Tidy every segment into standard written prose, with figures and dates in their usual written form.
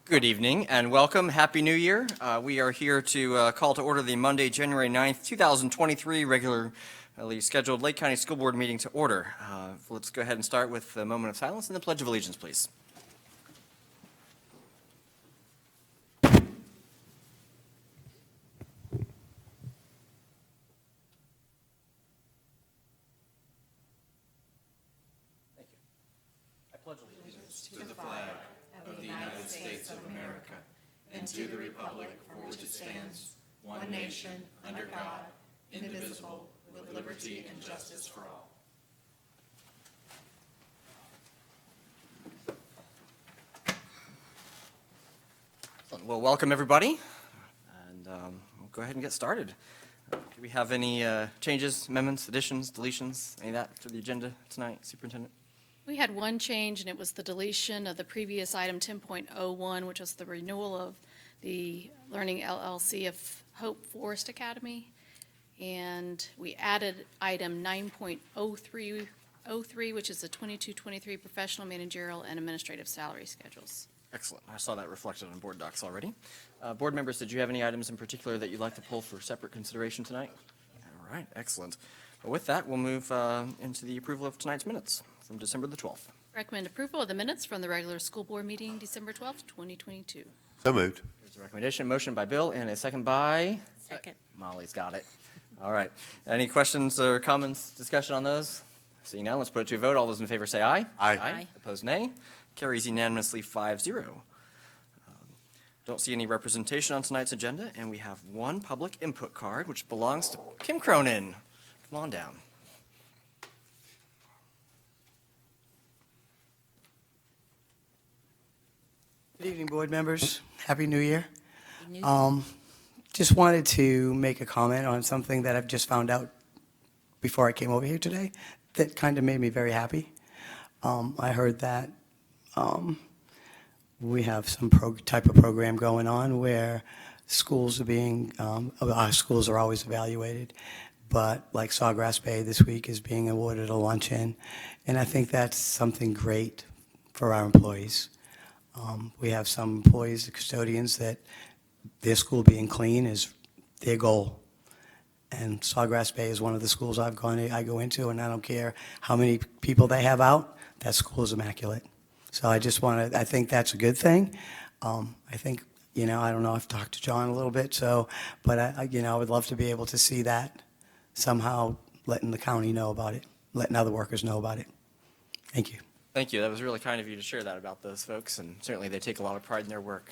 Good evening and welcome. Happy New Year. We are here to call to order the Monday, January 9th, 2023 regularly scheduled Lake County School Board meeting to order. Let's go ahead and start with a moment of silence and the Pledge of Allegiance, please. To the flag of the United States of America and to the republic for which it stands, one nation, under God, indivisible, with liberty and justice for all. Well, welcome everybody, and we'll go ahead and get started. Do we have any changes, amendments, additions, deletions, any of that to the agenda tonight, Superintendent? We had one change, and it was the deletion of the previous item 10.01, which was the renewal of the Learning LLC of Hope Forest Academy. And we added item 9.03, which is the 22-23 professional, managerial, and administrative salary schedules. Excellent. I saw that reflected on board docs already. Board members, did you have any items in particular that you'd like to pull for separate consideration tonight? All right, excellent. Well, with that, we'll move into the approval of tonight's minutes from December the 12th. Recommend approval of the minutes from the regular school board meeting, December 12th, 2022. So moved. There's a recommendation, motion by Bill, and a second by? Second. Molly's got it. All right. Any questions or comments, discussion on those? Seeing none, let's put it to a vote. All those in favor say aye. Aye. Aye. Opposed, nay. Carries unanimously 5-0. Don't see any representation on tonight's agenda, and we have one public input card, which belongs to Kim Cronin. Come on down. Good evening, board members. Happy New Year. Just wanted to make a comment on something that I've just found out before I came over here today that kind of made me very happy. I heard that we have some type of program going on where schools are being, our schools are always evaluated, but like Sawgrass Bay this week is being awarded a luncheon, and I think that's something great for our employees. We have some employees, the custodians, that their school being clean is their goal. And Sawgrass Bay is one of the schools I go into, and I don't care how many people they have out, that school is immaculate. So I think that's a good thing. I think, I don't know, I've talked to John a little bit, but I would love to be able to see that somehow letting the county know about it, letting other workers know about it. Thank you. Thank you. That was really kind of you to share that about those folks, and certainly they take a lot of pride in their work.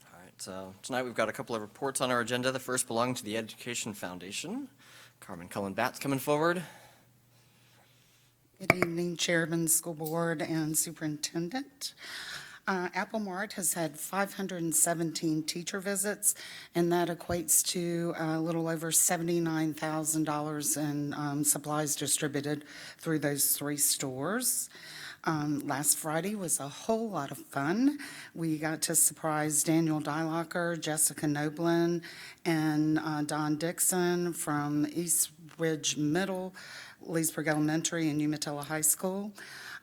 All right, so tonight we've got a couple of reports on our agenda. The first belonging to the Education Foundation. Carmen Cullen-Batts coming forward. Good evening, Chairman, School Board, and Superintendent. Apple Mart has had 517 teacher visits, and that equates to a little over $79,000 in supplies distributed through those three stores. Last Friday was a whole lot of fun. We got to surprise Daniel Dylocker, Jessica Noblin, and Don Dixon from East Ridge Middle, Leesburg Elementary, and Umatilla High School.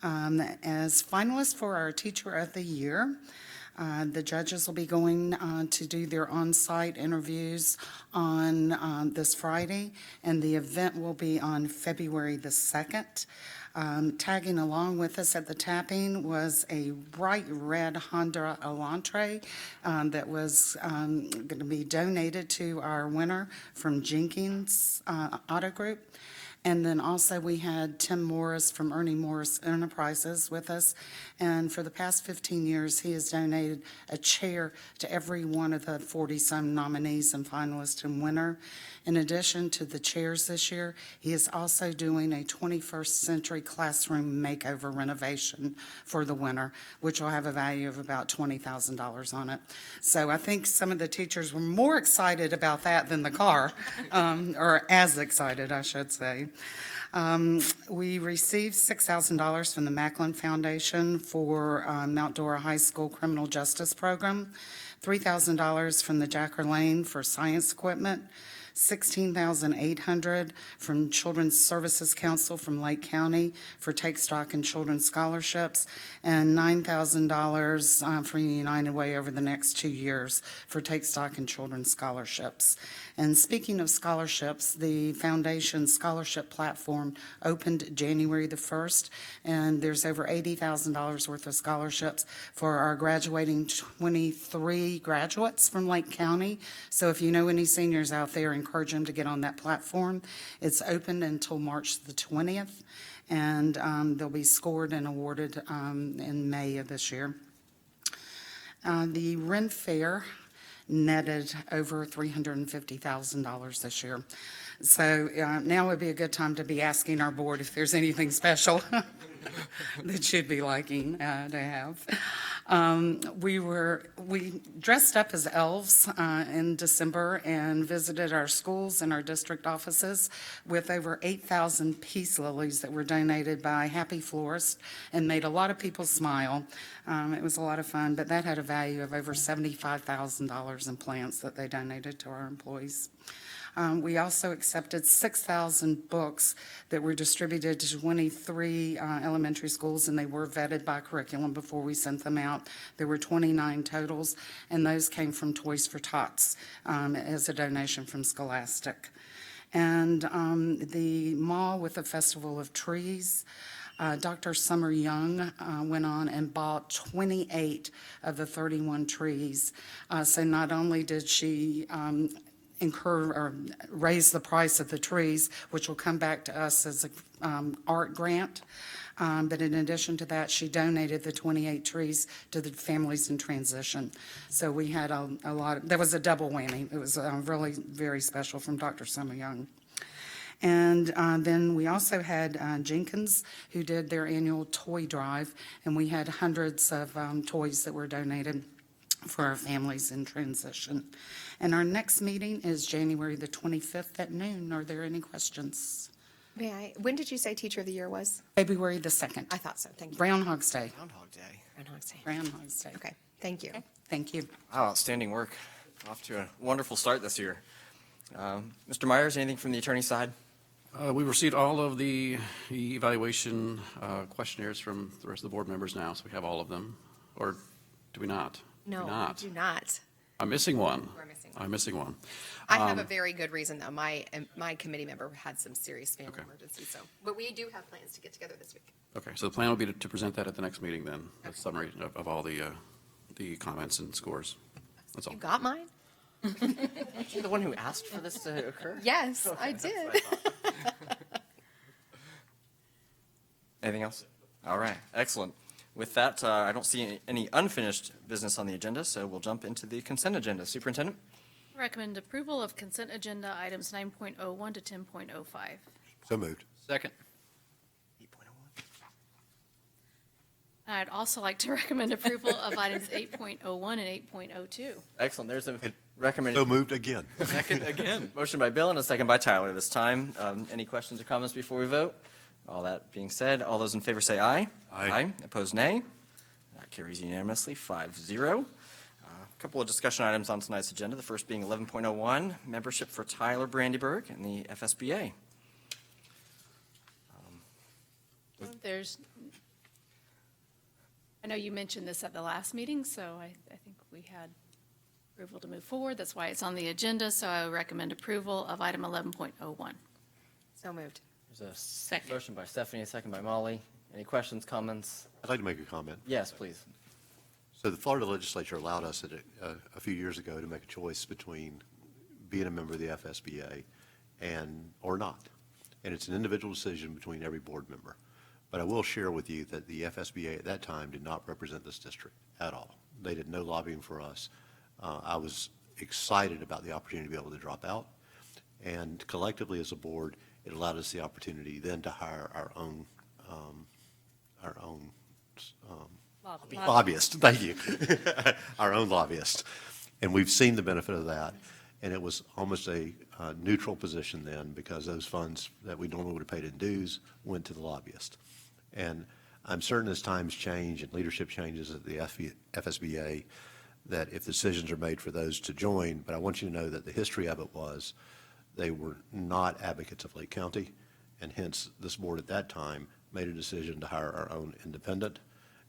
As finalists for our Teacher of the Year, the judges will be going to do their on-site interviews on this Friday, and the event will be on February the 2nd. Tagging along with us at the tapping was a bright red Honda Elantra that was going to be donated to our winner from Jenkins Auto Group. And then also we had Tim Morris from Ernie Morris Enterprises with us. And for the past 15 years, he has donated a chair to every one of the 40-some nominees and finalists and winner. In addition to the chairs this year, he is also doing a 21st century classroom makeover renovation for the winner, which will have a value of about $20,000 on it. So I think some of the teachers were more excited about that than the car, or as excited, I should say. We received $6,000 from the Macklin Foundation for Mount Dora High School Criminal Justice Program, $3,000 from the Jacker Lane for science equipment, $16,800 from Children's Services Council from Lake County for Take Stock in Children's Scholarships, and $9,000 for United Way over the next 2 years for Take Stock in Children's Scholarships. And speaking of scholarships, the Foundation Scholarship Platform opened January the 1st, and there's over $80,000 worth of scholarships for our graduating 23 graduates from Lake County. So if you know any seniors out there, encourage them to get on that platform. It's open until March the 20th, and they'll be scored and awarded in May of this year. The Ren Fair netted over $350,000 this year. So now would be a good time to be asking our board if there's anything special that you'd be liking to have. We dressed up as elves in December and visited our schools and our district offices with over 8,000 peace lilies that were donated by Happy Florist and made a lot of people smile. It was a lot of fun, but that had a value of over $75,000 in plants that they donated to our employees. We also accepted 6,000 books that were distributed to 23 elementary schools, and they were vetted by curriculum before we sent them out. There were 29 totals, and those came from Toys for Tots as a donation from Scholastic. And the mall with the Festival of Trees, Dr. Summer Young went on and bought 28 of the 31 trees. So not only did she raise the price of the trees, which will come back to us as an art grant. But in addition to that, she donated the 28 trees to the families in transition. So we had a lot, there was a double whammy. It was really very special from Dr. Summer Young. And then we also had Jenkins, who did their annual toy drive, and we had hundreds of toys that were donated for our families in transition. And our next meeting is January the 25th at noon. Are there any questions? When did you say Teacher of the Year was? February the 2nd. I thought so, thank you. Groundhog's Day. Groundhog Day. Groundhog's Day. Groundhog's Day. Okay, thank you. Thank you. Wow, outstanding work. Off to a wonderful start this year. Mr. Myers, anything from the attorney's side? We received all of the evaluation questionnaires from the rest of the board members now, so we have all of them. Or do we not? No, Do we not. do not. I'm missing one. We're missing one. I'm missing one. I have a very good reason, though. My committee member had some serious family Okay. emergencies, so. But we do have plans to get together this week. Okay, so the plan will be to present that at the next meeting then, a summary of all the comments and scores. That's all. You got mine? You're the one who asked for this to occur? Yes, I did. Anything else? All right, excellent. With that, I don't see any unfinished business on the agenda, so we'll jump into the consent agenda. Superintendent? Recommend approval of consent agenda items 9.01 to 10.05. So moved. Second. I'd also like to recommend approval of items 8.01 and 8.02. Excellent. There's a recommended. So moved again. Second again. Motion by Bill and a second by Tyler this time. Any questions or comments before we vote? All that being said, all those in favor say aye. Aye. Opposed, nay. That carries unanimously, 5-0. A couple of discussion items on tonight's agenda, the first being 11.01, membership for Tyler Brandyberg and the FSBA. I know you mentioned this at the last meeting, so I think we had approval to move forward. That's why it's on the agenda, so I recommend approval of item 11.01. So moved. There's a Second. motion by Stephanie, a second by Molly. Any questions, comments? I'd like to make a comment. Yes, please. So the Florida legislature allowed us a few years ago to make a choice between being a member of the FSBA or not. And it's an individual decision between every board member. But I will share with you that the FSBA at that time did not represent this district at all. They did no lobbying for us. I was excited about the opportunity to be able to drop out. And collectively as a board, it allowed us the opportunity then to hire our own lobbyist. Thank you. Our own lobbyist. And we've seen the benefit of that. And it was almost a neutral position then because those funds that we normally would have paid in dues went to the lobbyist. And I'm certain as times change and leadership changes at the FSBA, that if decisions are made for those to join, but I want you to know that the history of it was they were not advocates of Lake County, and hence this board at that time made a decision to hire our own independent.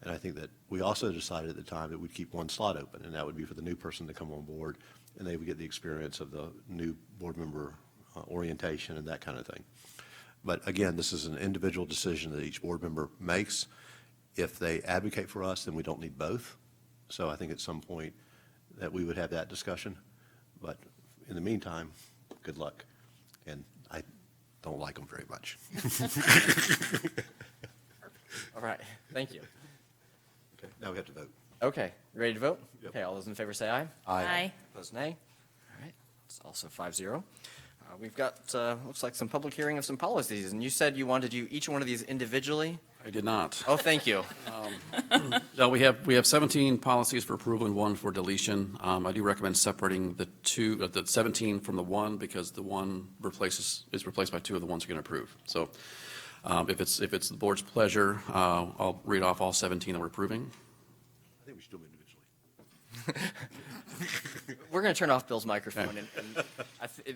And I think that we also decided at the time that we'd keep one slot open, and that would be for the new person to come on board, and they would get the experience of the new board member orientation and that kind of thing. But again, this is an individual decision that each board member makes. If they advocate for us, then we don't need both. So I think at some point that we would have that discussion. But in the meantime, good luck. And I don't like them very much. All right, thank you. Okay, now we have to vote. Okay, ready to vote? Yep. Okay, all those in favor say aye. Aye. Opposed, nay. All right, it's also 5-0. We've got, looks like some public hearing of some policies, and you said you wanted to do each one of these individually? I did not. Oh, thank you. No, we have 17 policies for approval and 1 for deletion. I do recommend separating the 17 from the 1 because the 1 is replaced by 2 of the ones you're going to approve. So if it's the board's pleasure, I'll read off all 17 that we're approving. I think we should do them individually. We're going to turn off Bill's microphone, and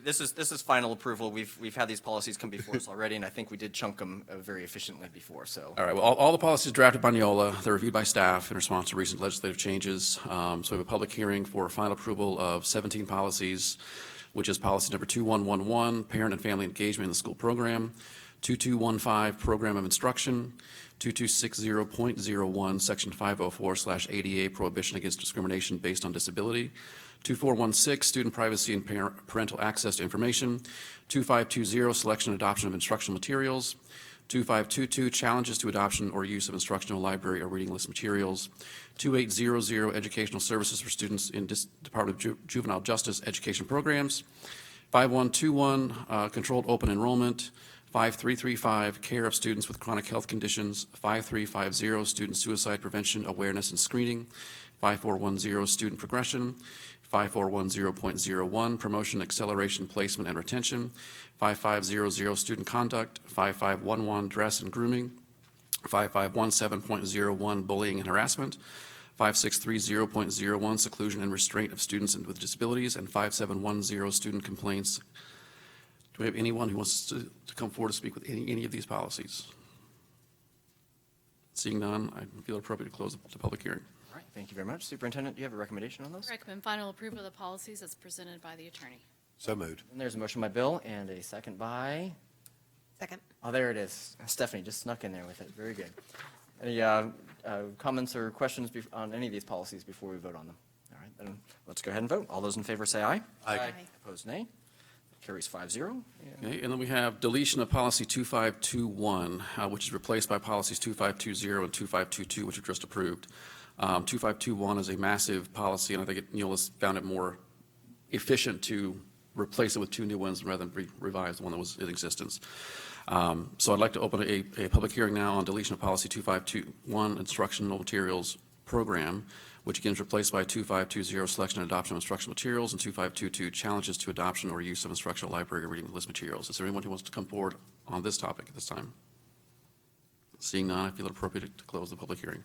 this is final approval. We've had these policies come before us already, and I think we did chunk them very efficiently before, so. All right, well, all the policies drafted by Neola, they're reviewed by staff in response to recent legislative changes. So we have a public hearing for final approval of 17 policies, which is policy number 2111, parent and family engagement in the school program, 2215, program of instruction, 2260.01, section 504/ADA, prohibition against discrimination based on disability, 2416, student privacy and parental access to information, 2520, selection and adoption of instructional materials, 2522, challenges to adoption or use of instructional library or reading list materials, 2800, educational services for students in Department of Juvenile Justice education programs, 5121, controlled open enrollment, 5335, care of students with chronic health conditions, 5350, student suicide prevention, awareness, and screening, 5410, student progression, 5410.01, promotion, acceleration, placement, and retention, 5500, student conduct, 5511, dress and grooming, 5517.01, bullying and harassment, 5630.01, seclusion and restraint of students with disabilities, and 5710, student complaints. Do we have anyone who wants to come forward to speak with any of these policies? Seeing none, I feel appropriate to close the public hearing. All right, thank you very much. Superintendent, do you have a recommendation on those? Recommend final approval of the policies as presented by the attorney. So moved. And there's a motion by Bill and a second by, Second. oh, there it is. Stephanie just snuck in there with it. Very good. Any comments or questions on any of these policies before we vote on them? All right, then let's go ahead and vote. All those in favor say aye. Aye. Opposed, nay. Carries 5-0. Okay, and then we have deletion of policy 2521, which is replaced by policies 2520 and 2522, which were just approved. 2521 is a massive policy, and I think Neola's found it more efficient to replace it with 2 new ones rather than revise the one that was in existence. So I'd like to open a public hearing now on deletion of policy 2521, instructional materials program, which again is replaced by 2520, selection and adoption of instructional materials, and 2522, challenges to adoption or use of instructional library or reading list materials. Is there anyone who wants to come forward on this topic at this time? Seeing none, I feel it appropriate to close the public hearing.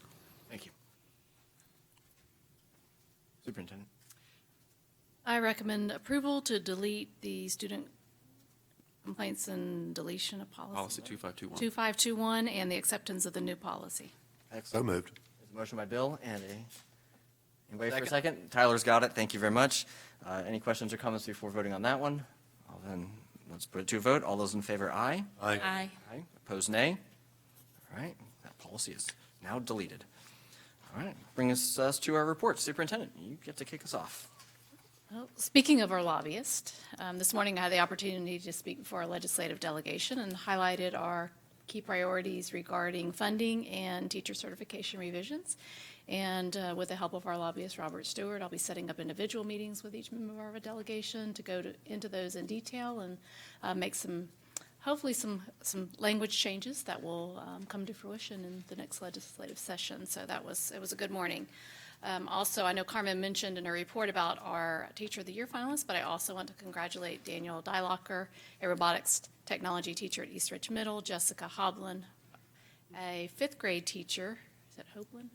Thank you. Superintendent. I recommend approval to delete the student complaints and deletion of policy. Policy 2521. 2521 and the acceptance of the new policy. So Excellent. moved. There's a motion by Bill and anybody for a second? Tyler's got it. Thank you very much. Any questions or comments before voting on that one? Well, then, let's put it to a vote. All those in favor, aye. Aye. Aye. Aye. Opposed, nay. All right, that policy is now deleted. All right, bring us to our report. Superintendent, you get to kick us off. Well, speaking of our lobbyist, this morning I had the opportunity to speak before our legislative delegation and highlighted our key priorities regarding funding and teacher certification revisions. And with the help of our lobbyist, Robert Stewart, I'll be setting up individual meetings with each member of our delegation to go into those in detail and make hopefully some language changes that will come to fruition in the next legislative session. So it was a good morning. Also, I know Carmen mentioned in her report about our Teacher of the Year finalists, but I also want to congratulate Daniel Dylocker, a robotics technology teacher at East Ridge Middle, Jessica Hoblin, a 5th grade teacher, is that Hoblin?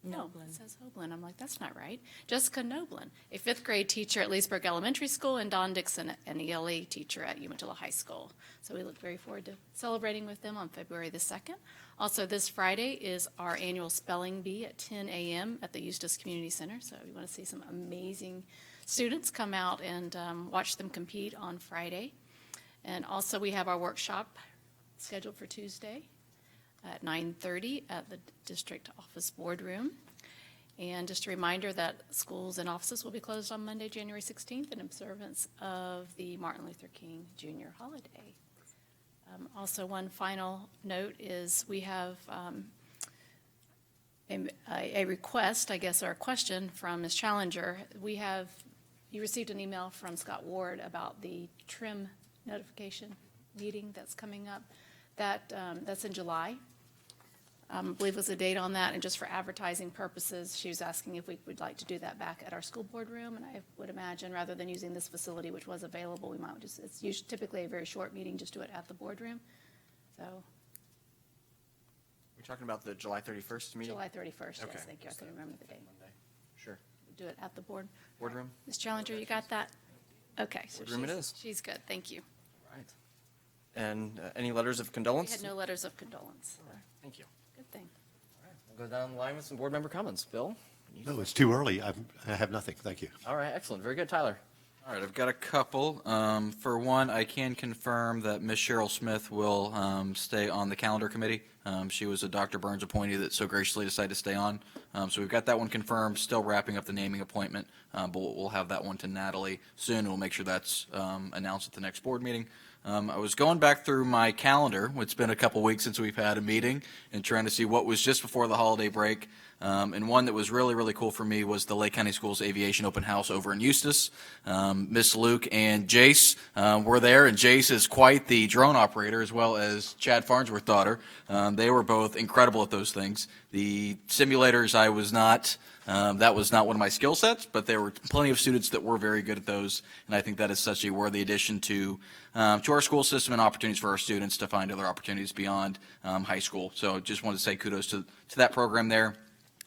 No, it says Hoagland. I'm like, that's not right. Jessica Noblin, a fifth grade teacher at Leesburg Elementary School, and Don Dixon, an ELA teacher at Umatilla High School. So we look very forward to celebrating with them on February the 2nd. Also, this Friday is our annual spelling bee at 10 a.m. at the Eustis Community Center. So we want to see some amazing students come out and watch them compete on Friday. And also, we have our workshop scheduled for Tuesday at 9:30 at the district office boardroom. And just a reminder that schools and offices will be closed on Monday, January 16th in observance of the Martin Luther King Jr. holiday. Also, one final note is we have a request, I guess, or a question from Ms. Challenger. You received an email from Scott Ward about the trim notification meeting that's coming up. That's in July. I believe was a date on that, and just for advertising purposes, she was asking if we would like to do that back at our school board room, and I would imagine, rather than using this facility, which was available, we might just, it's usually typically a very short meeting, just do it at the boardroom. So, We're talking about the July 31st meeting? July 31st, Okay. yes, thank you, I couldn't remember the date. Monday. Sure. Do it at the Boardroom? Ms. Challenger, you got that? Okay. So Boardroom it is. She's good, thank you. Right. And any letters of We condolence? had no letters of condolence. Thank you. Good thing. We'll go down the line with some board member comments. Bill? No, it's too early. I have nothing. Thank you. All right, excellent. Very good. Tyler? All right, I've got a couple. For one, I can confirm that Ms. Cheryl Smith will stay on the calendar committee. She was a Dr. Burns appointee that so graciously decided to stay on. So we've got that one confirmed, still wrapping up the naming appointment, but we'll have that one to Natalie soon, and we'll make sure that's announced at the next board meeting. I was going back through my calendar. It's been a couple weeks since we've had a meeting, and trying to see what was just before the holiday break. And one that was really, really cool for me was the Lake County Schools Aviation Open House over in Eustis. Miss Luke and Jace were there, and Jace is quite the drone operator, as well as Chad Farnsworth's daughter. They were both incredible at those things. The simulators, I was not, that was not one of my skill sets, but there were plenty of students that were very good at those, and I think that is such a worthy addition to our school system and opportunities for our students to find other opportunities beyond high school. So just wanted to say kudos to that program there.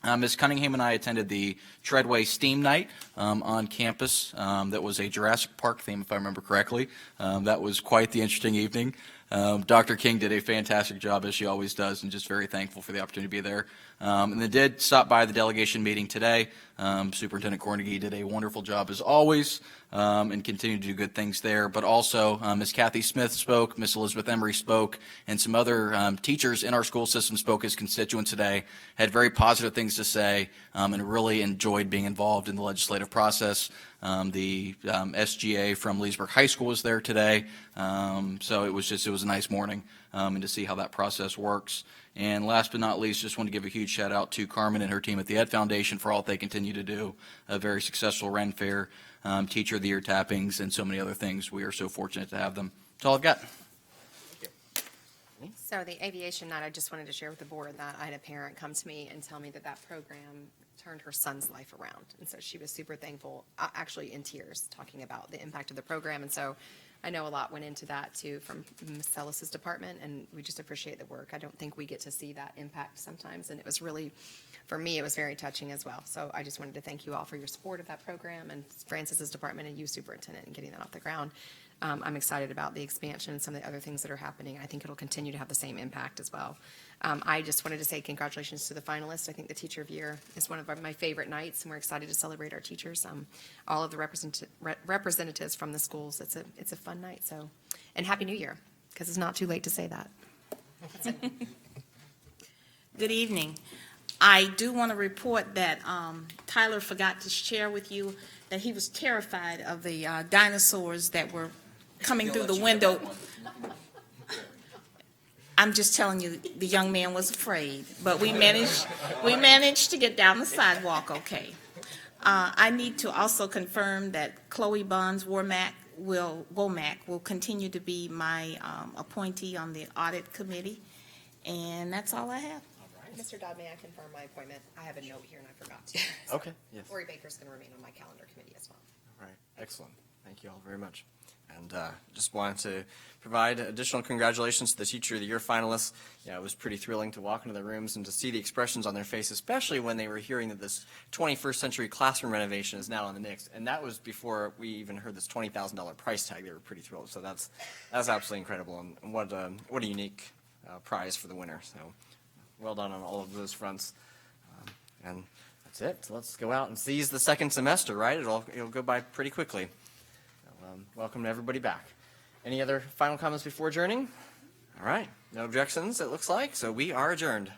Ms. Cunningham and I attended the Treadway STEAM Night on campus. That was a Jurassic Park theme, if I remember correctly. That was quite the interesting evening. Dr. King did a fantastic job, as she always does, and just very thankful for the opportunity to be there. And they did stop by the delegation meeting today. Superintendent Cornegie did a wonderful job, as always, and continued to do good things there. But also, Ms. Kathy Smith spoke, Ms. Elizabeth Emery spoke, and some other teachers in our school system spoke as constituents today, had very positive things to say, and really enjoyed being involved in the legislative process. The SGA from Leesburg High School was there today, so it was a nice morning, and to see how that process works. And last but not least, just want to give a huge shout out to Carmen and her team at the Ed Foundation for all that they continue to do. A very successful Ren Fair, Teacher of the Year tappings, and so many other things. We are so fortunate to have them. That's all I've got. So the aviation night, I just wanted to share with the board that I had a parent come to me and tell me that program turned her son's life around. And so she was super thankful, actually in tears, talking about the impact of the program. And so I know a lot went into that too from Ms. Sellis's department, and we just appreciate the work. I don't think we get to see that impact sometimes, and it was really, for me, it was very touching as well. So I just wanted to thank you all for your support of that program, and Francis's department and you, Superintendent, and getting that off the ground. I'm excited about the expansion and some of the other things that are happening. I think it'll continue to have the same impact as well. I just wanted to say congratulations to the finalists. I think the Teacher of the Year is one of my favorite nights, and we're excited to celebrate our teachers. All of the representatives from the schools. It's a fun night. So, and Happy New Year, because it's not too late to say that. Good evening. I do want to report that Tyler forgot to share with you that he was terrified of the dinosaurs that were coming through the window. I'm just telling you, the young man was afraid, but we managed to get down the sidewalk okay. I need to also confirm that Chloe Bonds Womack will continue to be my appointee on the audit committee, and that's all I have. Mr. Dodd, may I confirm my appointment? I have a note here and I forgot to. Okay, yes. Lori Baker's going to remain on my calendar committee as well. All right, excellent. Thank you all very much. And just wanted to provide additional congratulations to the Teacher of the Year finalists. Yeah, it was pretty thrilling to walk into the rooms and to see the expressions on their face, especially when they were hearing that this 21st century classroom renovation is now in the mix. And that was before we even heard this $20,000 price tag. They were pretty thrilled. So that's absolutely incredible. And what a unique prize for the winner. So well done on all of those fronts. And that's it. So let's go out and seize the second semester, right? It'll go by pretty quickly. Welcome to everybody back. Any other final comments before adjourning? All right, no objections, it looks like, so we are adjourned.